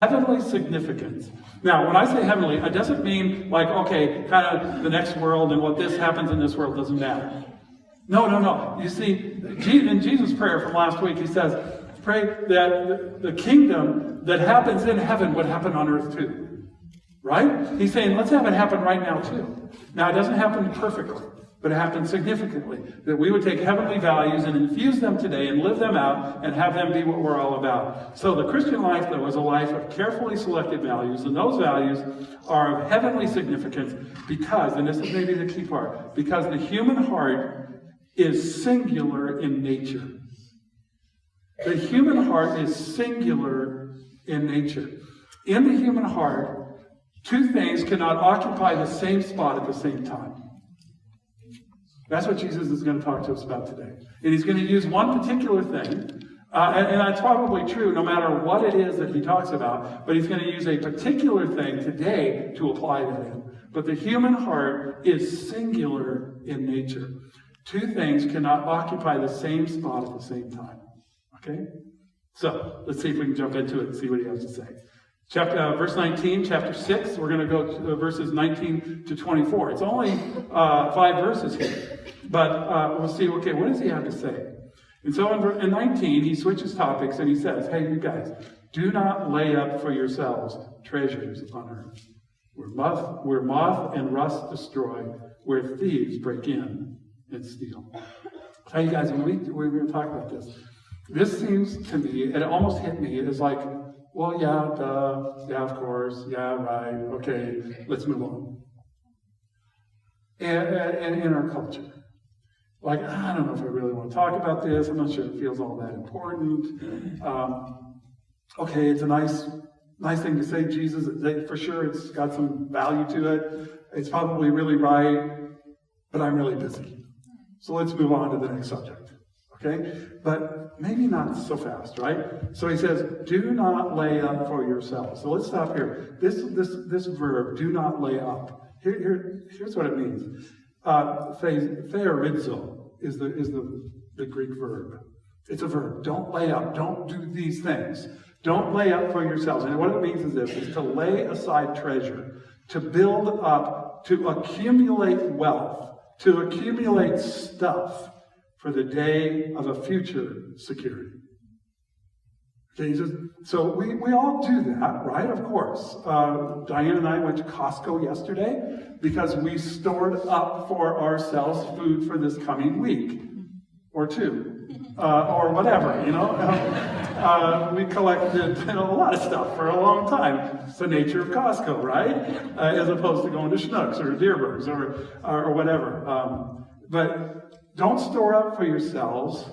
Heavenly significance. Now, when I say heavenly, it doesn't mean like, okay, kind of the next world and what this happens in this world doesn't matter. No. You see, in Jesus' prayer from last week, he says, pray that the kingdom that happens in heaven would happen on earth too. Right? He's saying, let's have it happen right now too. Now, it doesn't happen perfectly, but it happens significantly. That we would take heavenly values and infuse them today and live them out and have them be what we're all about. So the Christian life, though, is a life of carefully selected values, and those values are of heavenly significance because, and this is maybe the key part, because the human heart is singular in nature. The human heart is singular in nature. In the human heart, two things cannot occupy the same spot at the same time. That's what Jesus is going to talk to us about today. And he's going to use one particular thing, and that's probably true no matter what it is that he talks about, but he's going to use a particular thing today to apply that in. But the human heart is singular in nature. Two things cannot occupy the same spot at the same time. Okay? So, let's see if we can jump into it and see what he has to say. Verse 19, chapter 6, we're going to go to verses 19 to 24. It's only 5 verses here. But we'll see, okay, what does he have to say? And so in 19, he switches topics and he says, hey, you guys, do not lay up for yourselves treasures on earth, where moth and rust destroy, where thieves break in and steal. Hey, you guys, when we're going to talk about this seems to me, it almost hit me, it is like, well, yeah, duh, yeah, of course, yeah, right, okay, let's move on. And in our culture, like, I don't know if I really want to talk about this, I'm not sure it feels all that important. Okay, it's a nice thing to say, Jesus, for sure it's got some value to it, it's probably really right, but I'm really busy. So let's move on to the next subject, okay? But maybe not so fast, right? So he says, do not lay up for yourselves. So let's stop here. This verb, do not lay up. Here's what it means. Theorizo is the Greek verb. It's a verb. Don't lay up. Don't do these things. Don't lay up for yourselves. And what it means is this, is to lay aside treasure, to build up, to accumulate wealth, to accumulate stuff for the day of a future security. Okay, so we all do that, right? Of course. Diane and I went to Costco yesterday because we stored up for ourselves food for this coming week or two, or whatever, you know. We collected a lot of stuff for a long time. It's the nature of Costco, right? As opposed to going to Schnucks or Deerbergs or whatever. But don't store up for yourselves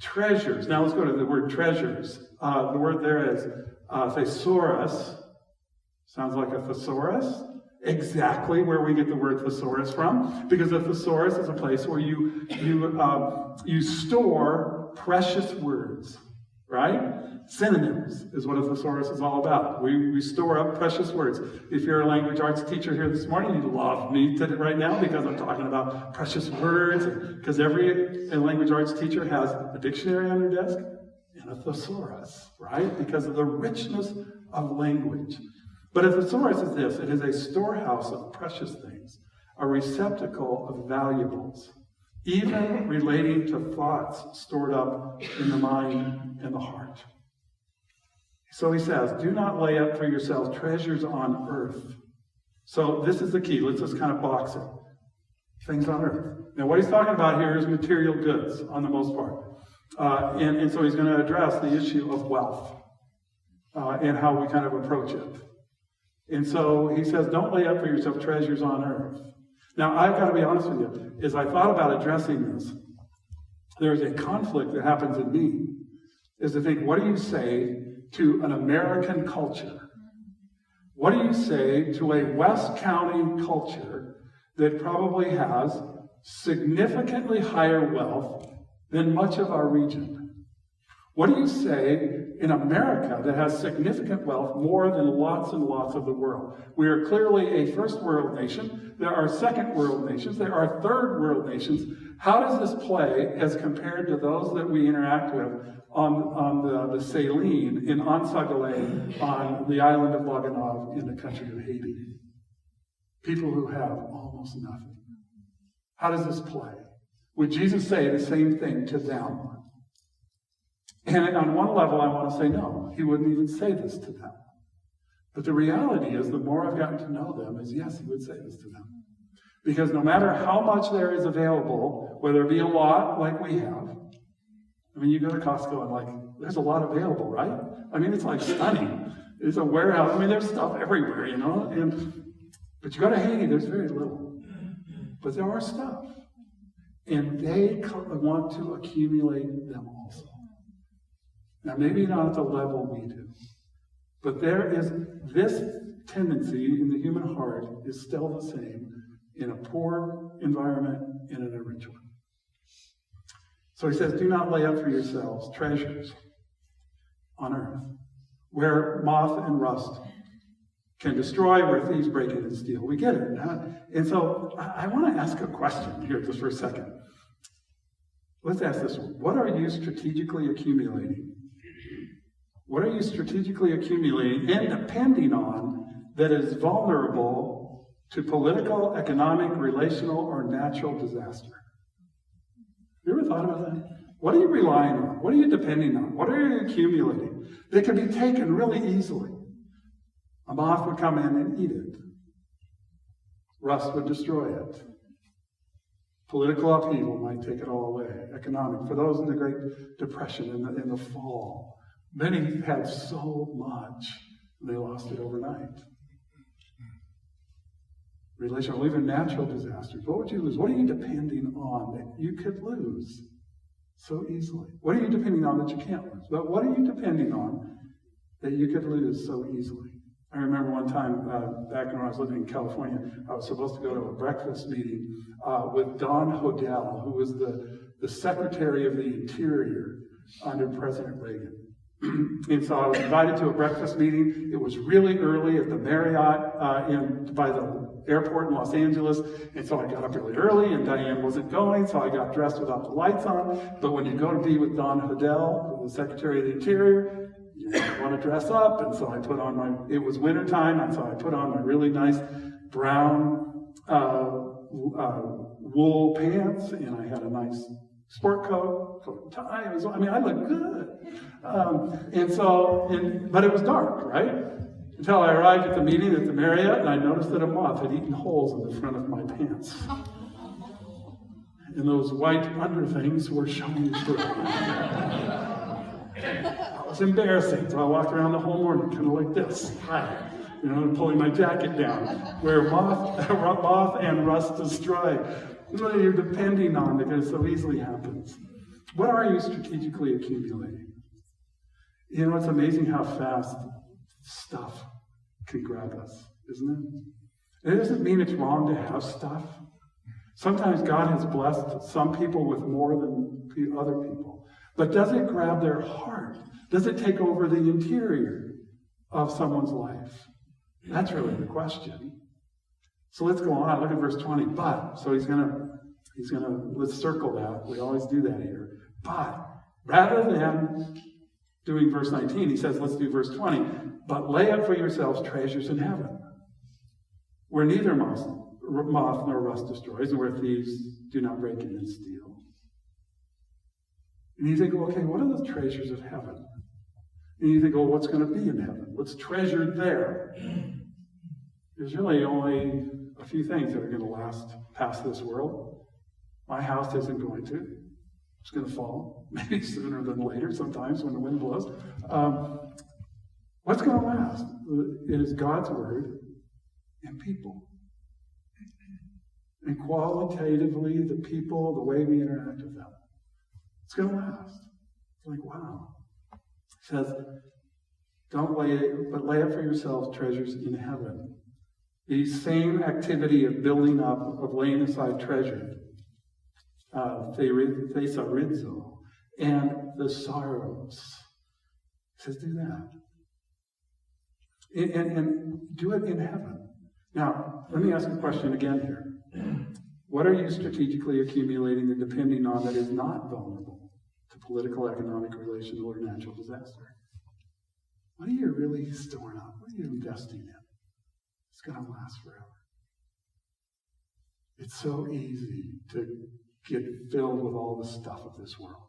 treasures. Now let's go to the word treasures. The word there is thesaurus. Sounds like a thesaurus. Exactly where we get the word thesaurus from, because a thesaurus is a place where you store precious words, right? Synonyms is what a thesaurus is all about. We store up precious words. If you're a language arts teacher here this morning, you'd love me right now because I'm talking about precious words, because every language arts teacher has a dictionary on their desk and a thesaurus, right? Because of the richness of language. But a thesaurus is this. It is a storehouse of precious things, a receptacle of valuables, even relating to thoughts stored up in the mind and the heart. So he says, do not lay up for yourselves treasures on earth. So this is the key. Let's just kind of box it. Things on earth. Now what he's talking about here is material goods on the most part. And so he's going to address the issue of wealth and how we kind of approach it. And so he says, don't lay up for yourself treasures on earth. Now, I've got to be honest with you. As I thought about addressing this, there's a conflict that happens in me, is to think, what do you say to an American culture? What do you say to a West County culture that probably has significantly higher wealth than much of our region? What do you say in America that has significant wealth, more than lots and lots of the world? We are clearly a first world nation. There are second world nations. There are third world nations. How does this play as compared to those that we interact with on the Saline in Ansagale on the island of Laganov in the country of Haiti? People who have almost nothing. How does this play? Would Jesus say the same thing to them? And on one level, I want to say no. He wouldn't even say this to them. But the reality is, the more I've gotten to know them, is yes, he would say this to them. Because no matter how much there is available, whether it be a lot like we have, I mean, you go to Costco and like, there's a lot available, right? I mean, it's like stunning. It's a warehouse. I mean, there's stuff everywhere, you know? But you go to Haiti, there's very little. But there are stuff. And they want to accumulate them also. Now, maybe not at the level we do. But there is this tendency in the human heart is still the same in a poor environment and in a rich one. So he says, do not lay up for yourselves treasures on earth, where moth and rust can destroy, where thieves break in and steal. We get it. Huh? And so I want to ask a question here just for a second. Let's ask this one. What are you strategically accumulating? What are you strategically accumulating and depending on that is vulnerable to political, economic, relational, or natural disaster? You ever thought about that? What are you relying on? What are you depending on? What are you accumulating that can be taken really easily? A moth would come in and eat it. Rust would destroy it. Political upheaval might take it all away. Economic. For those in the Great Depression, in the fall, many had so much, they lost it overnight. Relational, even natural disasters. What would you lose? What are you depending on that you could lose so easily? What are you depending on that you can't lose? But what are you depending on that you could lose so easily? I remember one time back when I was living in California, I was supposed to go to a breakfast meeting with Don Hodel, who was the Secretary of the Interior under President Reagan. And so I was invited to a breakfast meeting. It was really early at the Marriott by the airport in Los Angeles. And so I got up really early, and Diane wasn't going, so I got dressed without the lights on. But when you go to be with Don Hodel, the Secretary of the Interior, you want to dress up. And so I put on it was wintertime, and so I put on my really nice brown wool pants, and I had a nice sport coat, tie. I looked good. But it was dark, right? Until I arrived at the meeting at the Marriott, and I noticed that a moth had eaten holes in the front of my pants. And those white under things were showing through. It was embarrassing. So I walked around the whole morning kind of like this, pulling my jacket down, where moth and rust destroy. What are you depending on because it so easily happens? What are you strategically accumulating? You know, it's amazing how fast stuff can grab us, isn't it? It doesn't mean it's wrong to have stuff. Sometimes God has blessed some people with more than other people. But does it grab their heart? Does it take over the interior of someone's life? That's really the question. So let's go on. Look at verse 20. But, so he's gonna, let's circle that. We always do that here. But, rather than doing verse 19, he says, let's do verse 20. But lay up for yourselves treasures in heaven, where neither moth nor rust destroys, and where thieves do not break in and steal. And you think, well, okay, what are the treasures of heaven? And you think, well, what's going to be in heaven? What's treasured there? There's really only a few things that are going to last past this world. My house isn't going to. It's going to fall, maybe sooner than later, sometimes when the wind blows. What's going to last? It is God's word and people. And qualitatively, the people, the way we interact with them. It's going to last. It's like, wow. It says, but lay up for yourselves treasures in heaven. The same activity of building up, of laying aside treasure, thesarizo, and the sorrows. He says, do that. And do it in heaven. Now, let me ask a question again here. What are you strategically accumulating and depending on that is not vulnerable to political, economic, relational, or natural disaster? What are you really storing up? What are you investing in? It's going to last forever. It's so easy to get filled with all the stuff of this world.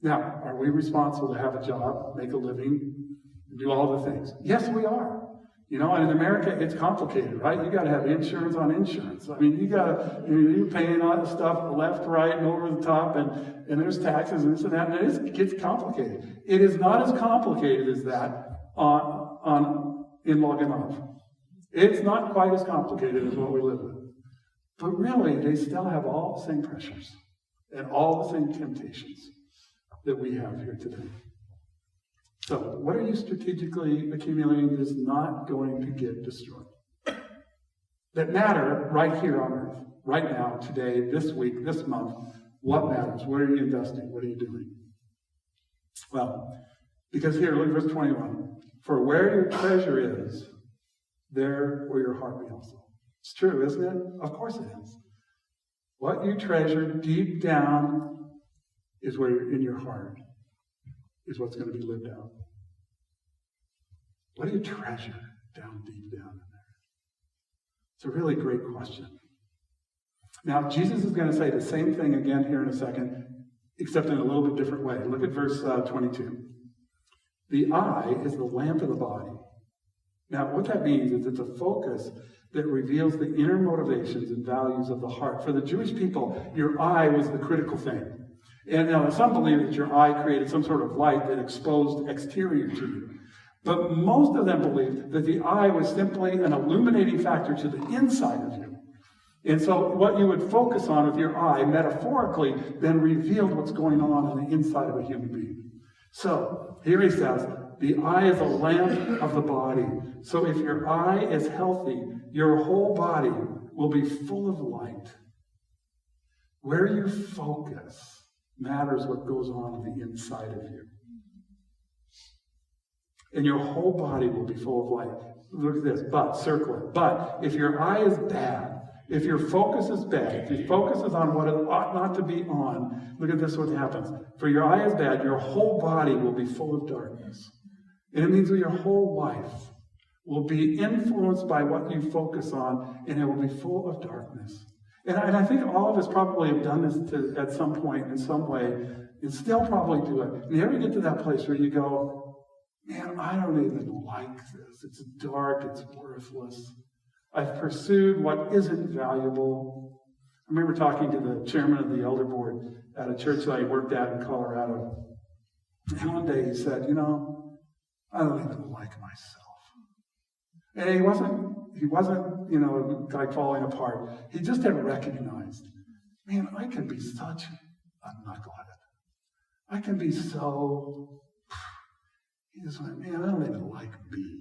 Now, are we responsible to have a job, make a living, do all the things? Yes, we are. You know, and in America, it's complicated, right? You got to have insurance on insurance. I mean, you're paying all the stuff left, right, and over the top, and there's taxes and this and that, and it gets complicated. It is not as complicated as that in Loganov. It's not quite as complicated as what we live with. But really, they still have all the same pressures and all the same temptations that we have here today. So, what are you strategically accumulating that is not going to get destroyed? That matter right here on earth, right now, today, this week, this month. What matters? What are you investing? What are you doing? Well, because here, look at verse 21. For where your treasure is, there will your heart be also. It's true, isn't it? Of course it is. What you treasure deep down is where in your heart is what's going to be lived out. What do you treasure down deep down in there? It's a really great question. Now, Jesus is going to say the same thing again here in a second, except in a little bit different way. Look at verse 22. The eye is the lamp of the body. Now, what that means is it's a focus that reveals the inner motivations and values of the heart. For the Jewish people, your eye was the critical thing. And now some believe that your eye created some sort of light that exposed exterior to you. But most of them believed that the eye was simply an illuminating factor to the inside of you. And so what you would focus on with your eye, metaphorically, then revealed what's going on the inside of a human being. So here he says, the eye is a lamp of the body. So if your eye is healthy, your whole body will be full of light. Where you focus matters what goes on the inside of you. And your whole body will be full of light. Look at this, but, circle it. But if your eye is bad, if your focus is bad, if your focus is on what it ought not to be on, look at this, what happens. For your eye is bad, your whole body will be full of darkness. And it means that your whole life will be influenced by what you focus on, and it will be full of darkness. And I think all of us probably have done this at some point, in some way, and still probably do it. And you ever get to that place where you go, man, I don't even like this. It's dark, it's worthless. I've pursued what isn't valuable. I remember talking to the chairman of the elder board at a church that I worked at in Colorado. And one day he said, I don't even like myself. And he wasn't, like falling apart. He just had recognized, man, I can be such a knucklehead. I can be so, he just went, man, I don't even like me.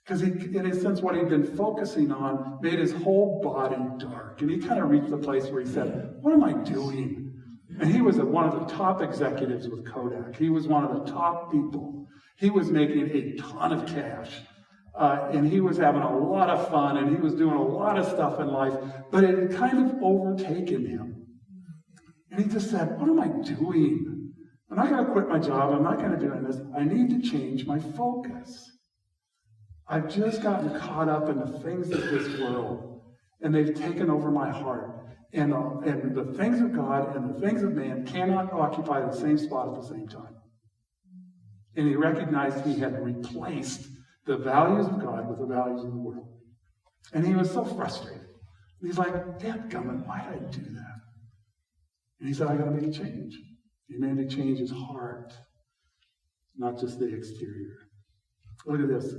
Because in a sense, what he'd been focusing on made his whole body dark. And he kind of reached the place where he said, what am I doing? And he was one of the top executives with Kodak. He was one of the top people. He was making a ton of cash. And he was having a lot of fun, and he was doing a lot of stuff in life. But it had kind of overtaken him. And he just said, what am I doing? I'm not going to quit my job. I'm not going to do this. I need to change my focus. I've just gotten caught up in the things of this world, and they've taken over my heart. And the things of God and the things of man cannot occupy the same spot at the same time. And he recognized he had replaced the values of God with the values of the world. And he was so frustrated. And he's like, dadgummit, why did I do that? And he said, I got to make a change. He made to change his heart, not just the exterior. Look at this.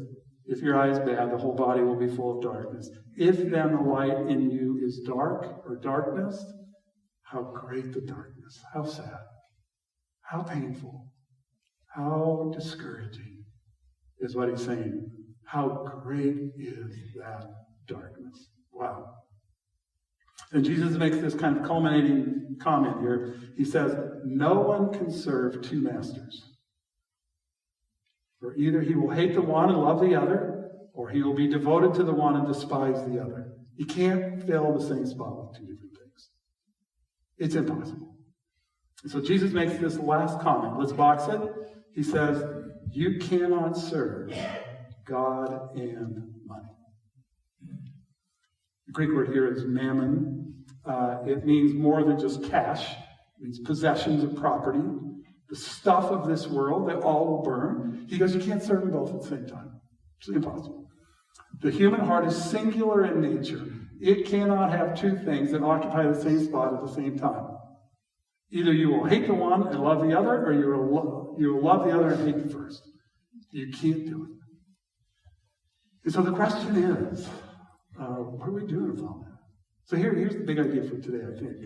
If your eye is bad, the whole body will be full of darkness. If then the light in you is dark or darkness, how great the darkness. How sad. How painful. How discouraging is what he's saying. How great is that darkness. Wow. And Jesus makes this kind of culminating comment here. He says, no one can serve two masters. For either he will hate the one and love the other, or he will be devoted to the one and despise the other. You can't fill the same spot with two different things. It's impossible. And so Jesus makes this last comment. Let's box it. He says, you cannot serve God and money. The Greek word here is mammon. It means more than just cash. It means possessions of property, the stuff of this world that all will burn. He goes, you can't serve them both at the same time. It's impossible. The human heart is singular in nature. It cannot have two things that occupy the same spot at the same time. Either you will hate the one and love the other, or you will love the other and hate the first. You can't do it. And so the question is, what are we doing with all that? So here's the big idea for today, I think.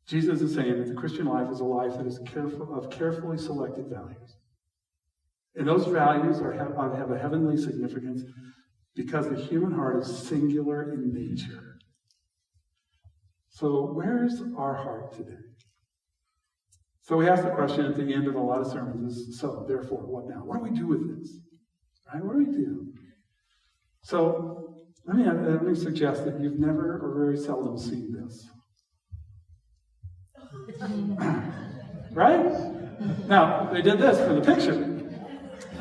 Jesus is saying that the Christian life is a life that is carefully selected values. And those values have a heavenly significance because the human heart is singular in nature. So where's our heart today? So we ask the question at the end of a lot of sermons is, so therefore, what now? What do we do with this? Right? What do we do? So let me suggest that you've never or very seldom seen this. Right? Now, they did this for the picture.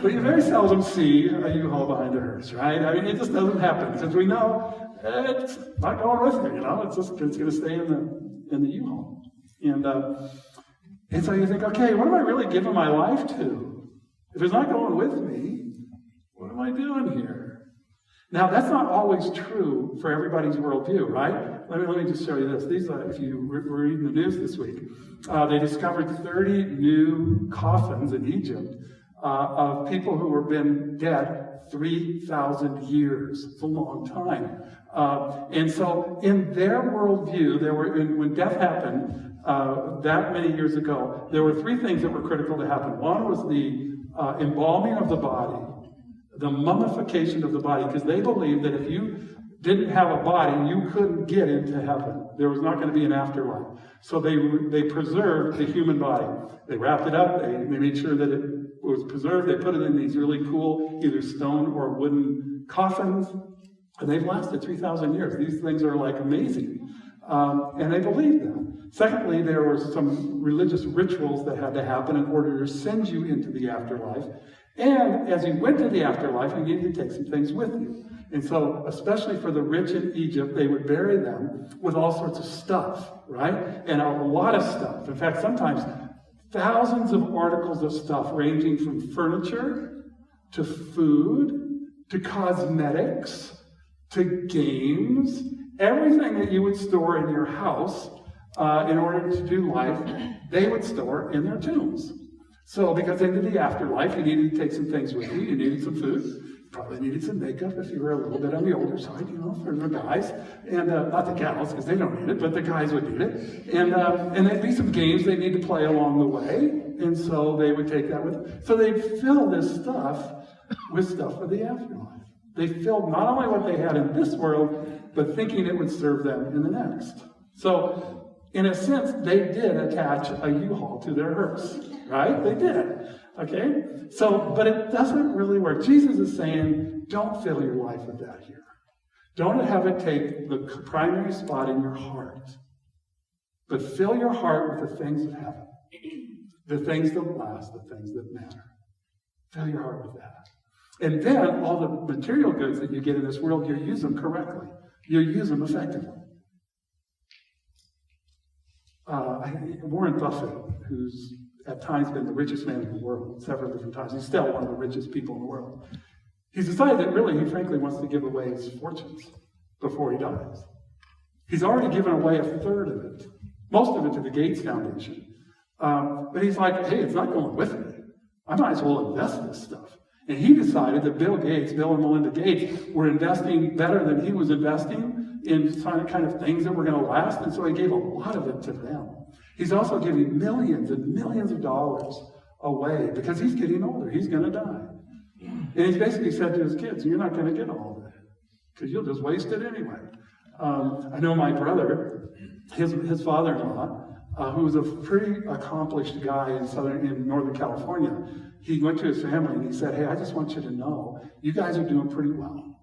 But you very seldom see a U-Haul behind a hearse, right? I mean, it just doesn't happen. Because we know it's not going with me, It's going to stay in the U-Haul. And so you think, okay, what am I really giving my life to? If it's not going with me, what am I doing here? Now, that's not always true for everybody's worldview, right? Let me just show you this. These, if you were reading the news this week, they discovered 30 new coffins in Egypt of people who have been dead 3,000 years. It's a long time. And so in their worldview, when death happened that many years ago, there were three things that were critical to happen. One was the embalming of the body, the mummification of the body, because they believed that if you didn't have a body, you couldn't get into heaven. There was not going to be an afterlife. So they preserved the human body. They wrapped it up. They made sure that it was preserved. They put it in these really cool, either stone or wooden coffins. And they've lasted 3,000 years. These things are like amazing. And they believed them. Secondly, there were some religious rituals that had to happen in order to send you into the afterlife. And as you went to the afterlife, you needed to take some things with you. And so, especially for the rich in Egypt, they would bury them with all sorts of stuff, right? And a lot of stuff. In fact, sometimes thousands of articles of stuff ranging from furniture to food to cosmetics to games, everything that you would store in your house in order to do life, they would store in their tombs. So because into the afterlife, you needed to take some things with you. You needed some food. Probably needed some makeup if you were a little bit on the older side, for the guys. And not the gals, because they don't need it, but the guys would need it. And there'd be some games they need to play along the way. And so they would take that with them. So they'd fill this stuff with stuff for the afterlife. They filled not only what they had in this world, but thinking it would serve them in the next. So, in a sense, they did attach a U-Haul to their hearse, right? They did, okay? So, but it doesn't really work. Jesus is saying, don't fill your life with that here. Don't have it take the primary spot in your heart. But fill your heart with the things of heaven, the things that last, the things that matter. Fill your heart with that. And then all the material goods that you get in this world, you use them correctly. You use them effectively. Warren Buffett, who's at times been the richest man in the world, several different times, he's still one of the richest people in the world. He's decided that really, he frankly wants to give away his fortunes before he dies. He's already given away a third of it, most of it to the Gates Foundation. But he's like, hey, it's not going with me. I might as well invest this stuff. And he decided that Bill and Melinda Gates were investing better than he was investing in kind of things that were going to last, and so he gave a lot of it to them. He's also giving millions and millions of dollars away because he's getting older. He's going to die. And he's basically said to his kids, you're not going to get all of it because you'll just waste it anyway. I know my brother, his father-in-law, who was a pretty accomplished guy in Northern California. He went to his family and he said, hey, I just want you to know, you guys are doing pretty well.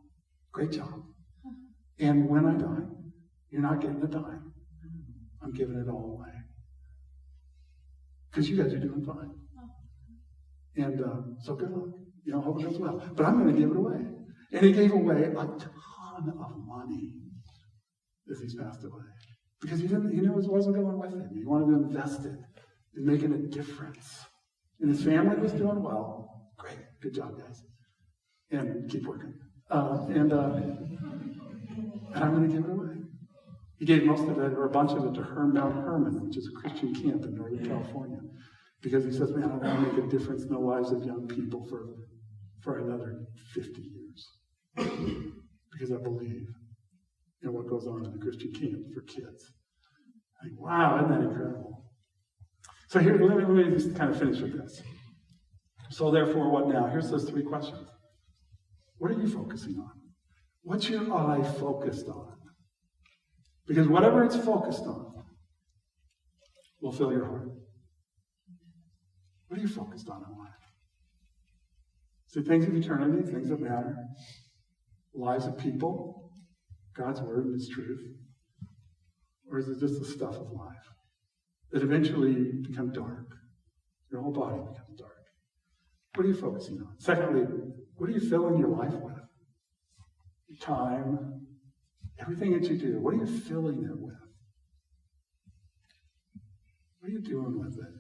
Great job. And when I die, you're not getting a dime. I'm giving it all away. Because you guys are doing fine. And so good luck. Hope it goes well. But I'm going to give it away. And he gave away a ton of money as he's passed away. Because he knew it wasn't going with him. He wanted to invest it in making a difference. And his family was doing well. Great. Good job, guys. And keep working. And I'm going to give it away. He gave most of it, or a bunch of it, to Mount Hermon, which is a Christian camp in Northern California. Because he says, man, I want to make a difference in the lives of young people for another 50 years. Because I believe in what goes on in the Christian camp for kids. I think, wow, isn't that incredible? So here, let me just kind of finish with this. So therefore, what now? Here's those 3 questions. What are you focusing on? What's your eye focused on? Because whatever it's focused on will fill your heart. What are you focused on in life? Is it things of eternity, things that matter? Lives of people? God's word and His truth? Or is it just the stuff of life that eventually become dark? Your whole body becomes dark. What are you focusing on? Secondly, what are you filling your life with? Your time, everything that you do, what are you filling it with? What are you doing with it?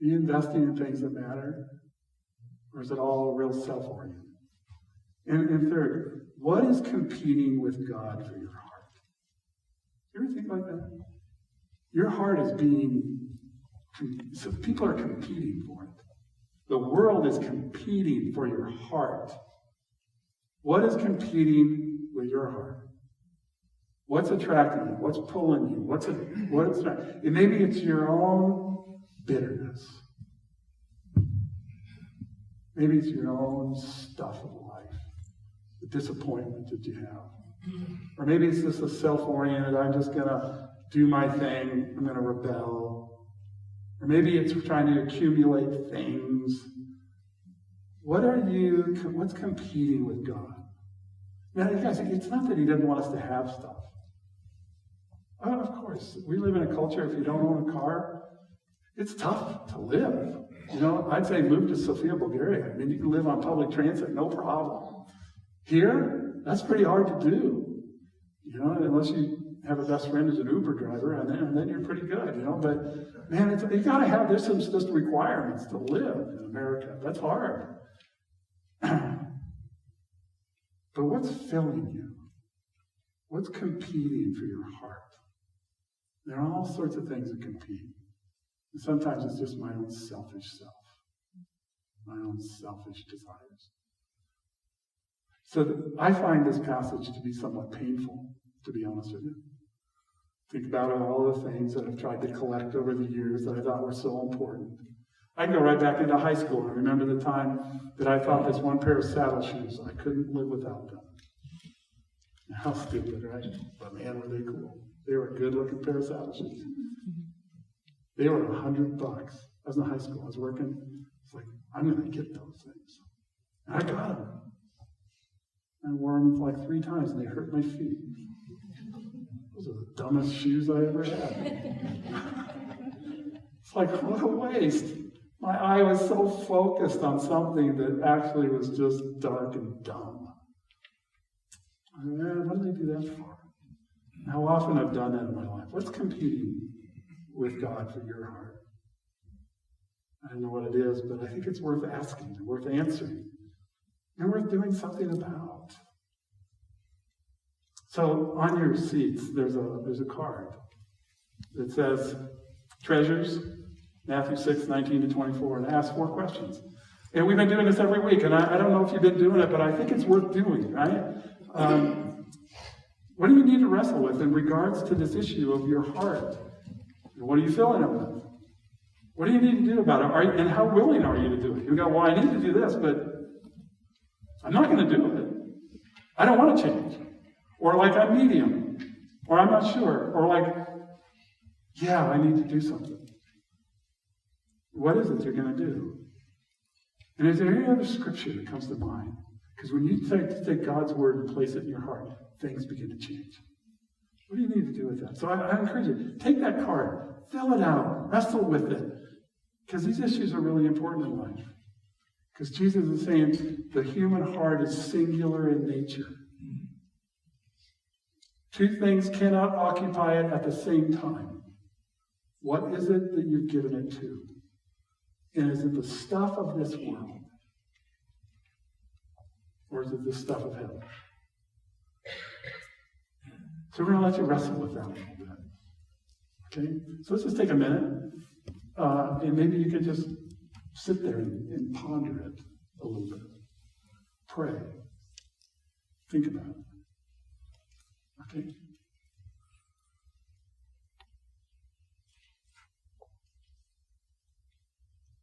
Are you investing in things that matter? Or is it all real self-oriented? And third, what is competing with God for your heart? You ever think like that? Your heart is so people are competing for it. The world is competing for your heart. What is competing with your heart? What's attracting you? What's pulling you? Maybe it's your own bitterness. Maybe it's your own stuff of life, the disappointment that you have. Or maybe it's just a self-oriented, I'm just going to do my thing, I'm going to rebel. Or maybe it's trying to accumulate things. What's competing with God? Now, you guys, it's not that He doesn't want us to have stuff. Oh, of course, we live in a culture, if you don't own a car, it's tough to live. I'd say move to Sofia, Bulgaria. I mean, you can live on public transit, no problem. Here, that's pretty hard to do. Unless you have a best friend who's an Uber driver, and then you're pretty good, But, man, you got to have, there's some just requirements to live in America. That's hard. But what's filling you? What's competing for your heart? There are all sorts of things that compete. And sometimes it's just my own selfish self, my own selfish desires. So I find this passage to be somewhat painful, to be honest with you. Think about all the things that I've tried to collect over the years that I thought were so important. I can go right back into high school and remember the time that I thought this one pair of saddle shoes, I couldn't live without them. How stupid, right? But man, were they cool. They were a good-looking pair of saddle shoes. They were $100. I was in high school. I was working. It's like, I'm going to get those things. And I got them. I wore them like 3 times, and they hurt my feet. Those are the dumbest shoes I ever had. It's like, what a waste. My eye was so focused on something that actually was just dark and dumb. What did I do that for? How often I've done that in my life? What's competing with God for your heart? I don't know what it is, but I think it's worth asking, worth answering, and worth doing something about. So on your seats, there's a card that says treasures, Matthew 6:19-24, and ask 4 questions. And we've been doing this every week, and I don't know if you've been doing it, but I think it's worth doing, right? What do you need to wrestle with in regards to this issue of your heart? What are you filling it with? What do you need to do about it? And how willing are you to do it? You go, well, I need to do this, but I'm not going to do it. I don't want to change. Or like I'm medium. Or I'm not sure. Or like, yeah, I need to do something. What is it you're going to do? And is there any other scripture that comes to mind? Because when you take God's word and place it in your heart, things begin to change. What do you need to do with that? So I encourage you, take that card, fill it out, wrestle with it. Because these issues are really important in life. Because Jesus is saying the human heart is singular in nature. Two things cannot occupy it at the same time. What is it that you've given it to? And is it the stuff of this world? Or is it the stuff of heaven? So we're going to let you wrestle with that a little bit. Okay? So let's just take a minute. And maybe you could just sit there and ponder it a little bit. Pray. Think about it. Okay?